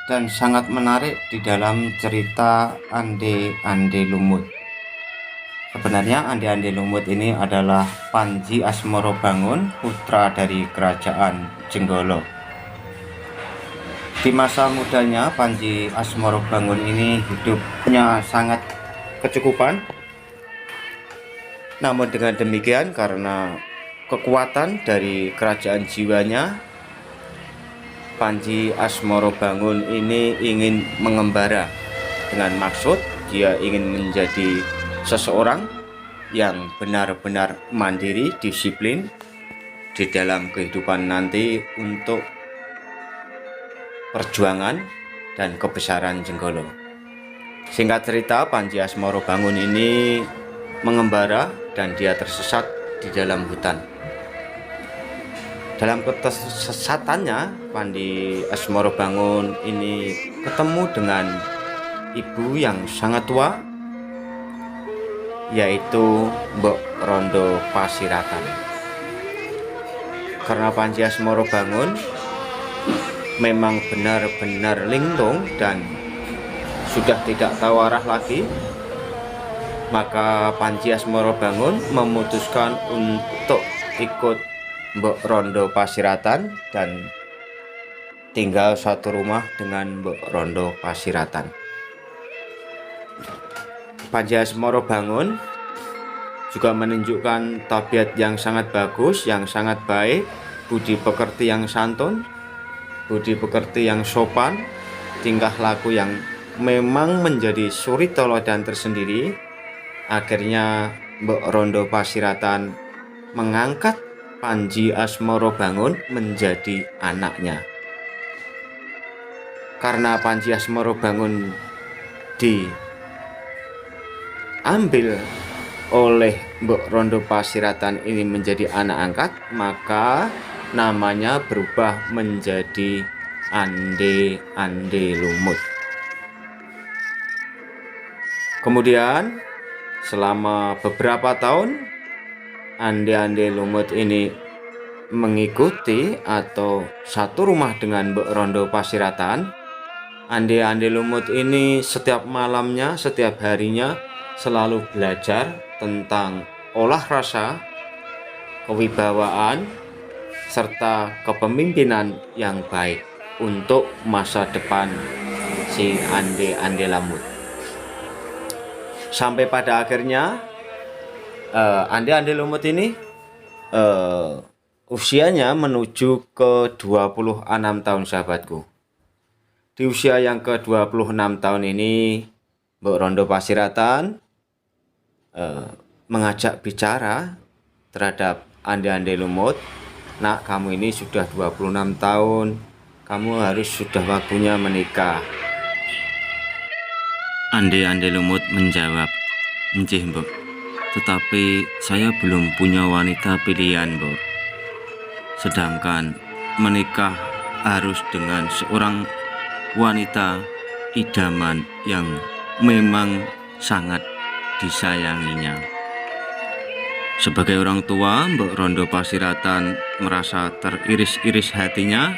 dan sangat menarik di dalam cerita Ande-Ande Lumut. Sebenarnya Ande-Ande Lumut ini adalah Panji Asmorobangun, putra dari Kerajaan Jenggolo. Di masa mudanya Panji Asmorobangun ini hidupnya sangat kecukupan. Namun dengan demikian, karena kekuatan dari kerajaan jiwanya, Panji Asmorobangun ini ingin mengembara dengan maksud dia ingin menjadi seseorang yang benar-benar mandiri, disiplin di dalam kehidupan nanti untuk perjuangan dan kebesaran Jenggolo. Singkat cerita, Panji Asmorobangun ini mengembara dan dia tersesat di dalam hutan. Dalam ketersesatannya, Panji Asmorobangun ini ketemu dengan ibu yang sangat tua, yaitu Mbok Rondo Pasiratan. Karena Panji Asmorobangun memang benar-benar linglung dan sudah tidak tahu arah lagi, maka Panji Asmorobangun memutuskan untuk ikut Mbok Rondo Pasiratan dan tinggal satu rumah dengan Mbok Rondo Pasiratan. Panji Asmorobangun juga menunjukkan tabiat yang sangat bagus, yang sangat baik, budi pekerti yang santun, budi pekerti yang sopan, tingkah laku yang memang menjadi suri teladan tersendiri. Akhirnya Mbok Rondo Pasiratan mengangkat Panji Asmorobangun menjadi anaknya. Karena Panji Asmorobangun diambil oleh Mbok Rondo Pasiratan ini menjadi anak angkat, maka namanya berubah menjadi Ande-Ande Lumut. Kemudian selama beberapa tahun Ande-Ande Lumut ini mengikuti atau satu rumah dengan Mbok Rondo Pasiratan. Ande-Ande Lumut ini setiap malamnya, setiap harinya selalu belajar tentang olah rasa, kewibawaan, serta kepemimpinan yang baik untuk masa depan si Ande-Ande Lumut. Sampai pada akhirnya Ande-Ande Lumut ini usianya menuju ke 26 tahun, sahabatku. Di usia yang ke 26 tahun ini, Mbok Rondo Pasiratan mengajak bicara terhadap Ande-Ande Lumut. Nak, kamu ini sudah 26 tahun, kamu harus sudah waktunya menikah. Ande-Ande Lumut menjawab, "Nggih, Mbok. Tetapi saya belum punya wanita pilihan, Mbok. Sedangkan menikah harus dengan seorang wanita idaman yang memang sangat disayanginya." Sebagai orang tua, Mbok Rondo Pasiratan merasa teriris-iris hatinya.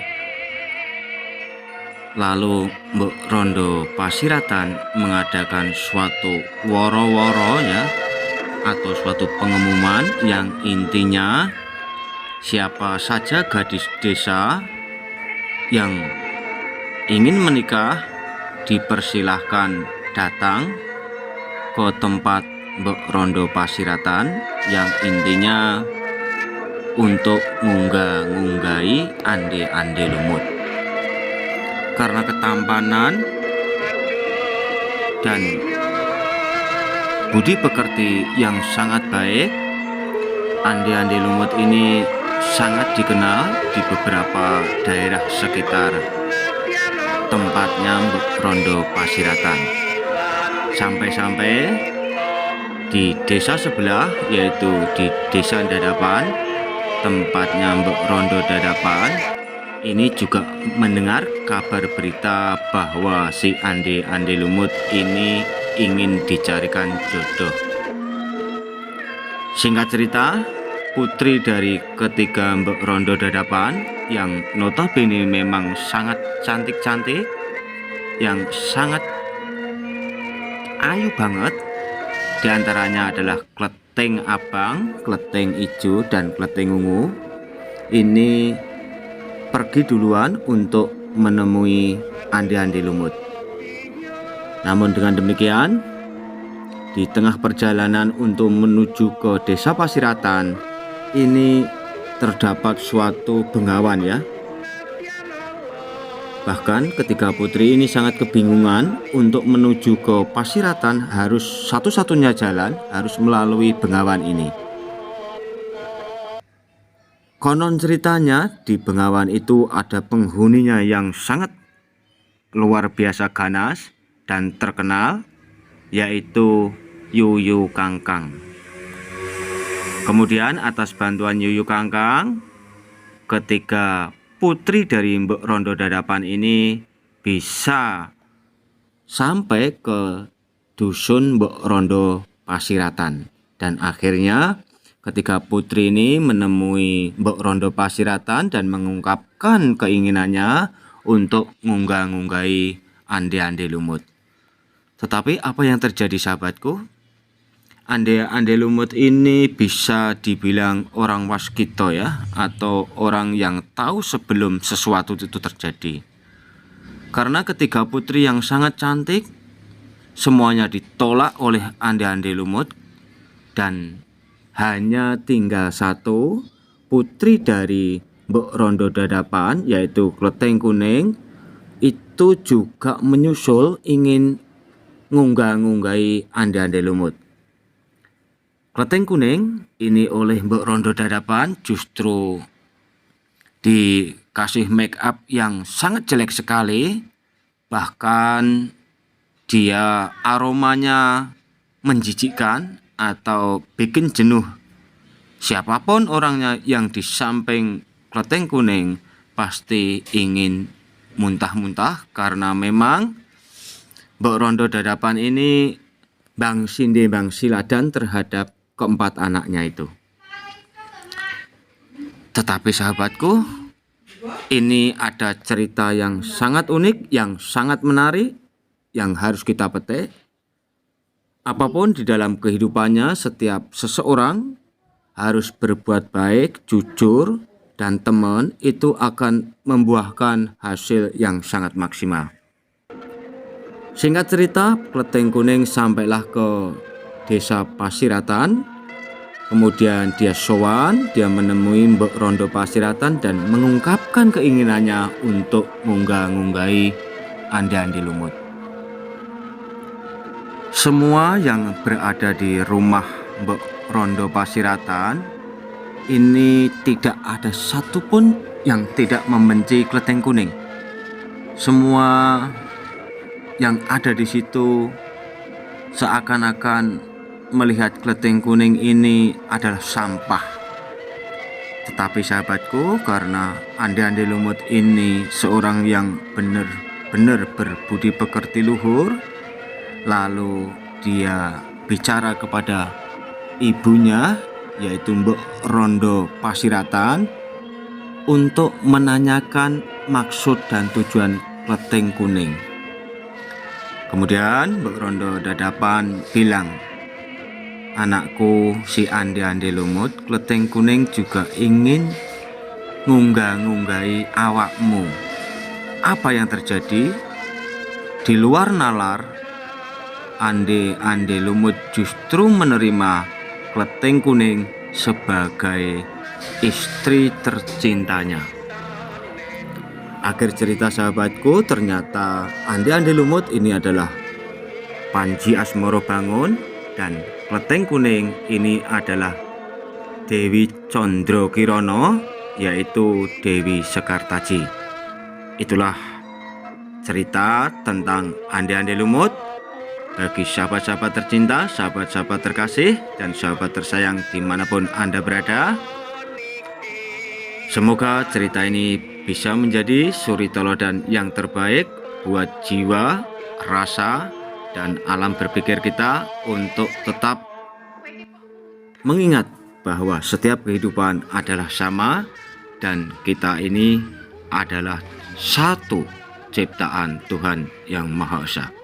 Lalu Mbok Rondo Pasiratan mengadakan suatu woro-woro atau suatu pengumuman yang intinya siapa saja gadis desa yang ingin menikah dipersilahkan datang ke tempat Mbok Rondo Pasiratan, yang intinya untuk ngunggah-ngunggahi Ande-Ande Lumut. Karena ketampanan dan budi pekerti yang sangat baik, Ande-Ande Lumut ini sangat dikenal di beberapa daerah sekitar tempatnya Mbok Rondo Pasiratan. Sampai-sampai di desa sebelah, yaitu di Desa Dadapan, tempatnya Mbok Rondo Dadapan, ini juga mendengar kabar berita bahwa si Ande-Ande Lumut ini ingin dicarikan jodoh. Singkat cerita, putri dari ketiga Mbok Rondo Dadapan yang notabene memang sangat cantik-cantik, yang sangat ayu banget. Di antaranya adalah kleteng abang, kleteng hijau, dan kleteng ungu. Ini pergi duluan untuk menemui ande-ande lumut. Namun dengan demikian, di tengah perjalanan untuk menuju ke desa Pasiratan, ini terdapat suatu bengawan ya. Bahkan ketika putri ini sangat kebingungan untuk menuju ke Pasiratan, harus satu-satunya jalan harus melalui bengawan ini. Konon ceritanya di bengawan itu ada penghuninya yang sangat luar biasa ganas dan terkenal, yaitu Yuyu Kangkang. Kemudian atas bantuan Yuyu Kangkang, ketika putri dari Mbok Rondo Dadapan ini bisa sampai ke dusun Mbok Rondo Pasiratan. Dan akhirnya ketika putri ini menemui Mbok Rondo Pasiratan dan mengungkapkan keinginannya untuk ngunggah-ngunggahi ande-ande lumut. Tetapi apa yang terjadi sahabatku? Ande-ande lumut ini bisa dibilang orang waskito ya, atau orang yang tahu sebelum sesuatu itu terjadi. Karena ketika putri yang sangat cantik, semuanya ditolak oleh ande-ande lumut, dan hanya tinggal satu putri dari Mbok Rondo Dadapan, yaitu Kleteng Kuning, itu juga menyusul ingin ngunggah-ngunggahi ande-ande lumut. Kleteng Kuning ini oleh Mbok Rondo Dadapan justru dikasih make up yang sangat jelek sekali. Bahkan dia aromanya menjijikkan atau bikin jenuh. Siapapun orangnya yang di samping Kleteng Kuning pasti ingin muntah-muntah, karena memang Mbok Rondo Dadapan ini bang sinde bang siladan terhadap keempat anaknya itu. Tetapi sahabatku, ini ada cerita yang sangat unik, yang sangat menarik, yang harus kita petik. Apapun di dalam kehidupannya, setiap seseorang harus berbuat baik, jujur, dan teman itu akan membuahkan hasil yang sangat maksimal. Singkat cerita, Kleteng Kuning sampailah ke desa Pasiratan. Kemudian dia sowan, dia menemui Mbok Rondo Pasiratan dan mengungkapkan keinginannya untuk ngunggah-ngunggahi ande-ande lumut. Semua yang berada di rumah Mbok Rondo Pasiratan ini tidak ada satupun yang tidak membenci Kleteng Kuning. Semua yang ada di situ seakan-akan melihat Kleteng Kuning ini adalah sampah. Tetapi sahabatku, karena ande-ande lumut ini seorang yang benar-benar berbudi pekerti luhur, lalu dia bicara kepada ibunya, yaitu Mbok Rondo Pasiratan, untuk menanyakan maksud dan tujuan Kleteng Kuning. Kemudian Mbok Rondo Dadapan bilang, "Anakku si ande-ande lumut, Kleteng Kuning juga ingin ngunggah-ngunggahi awakmu. Apa yang terjadi? Di luar nalar, ande-ande lumut justru menerima Kleteng Kuning sebagai istri tercintanya." Akhir cerita sahabatku, ternyata ande-ande lumut ini adalah Panji Asmoro Bangun, dan Kleteng Kuning ini adalah Dewi Condro Kirono, yaitu Dewi Sekartaji. Itulah cerita tentang ande-ande lumut. Bagi sahabat-sahabat tercinta, sahabat-sahabat terkasih, dan sahabat tersayang dimanapun Anda berada, semoga cerita ini bisa menjadi suri teladan yang terbaik buat jiwa, rasa, dan alam berpikir kita untuk tetap mengingat bahwa setiap kehidupan adalah sama dan kita ini adalah satu ciptaan Tuhan Yang Maha Esa.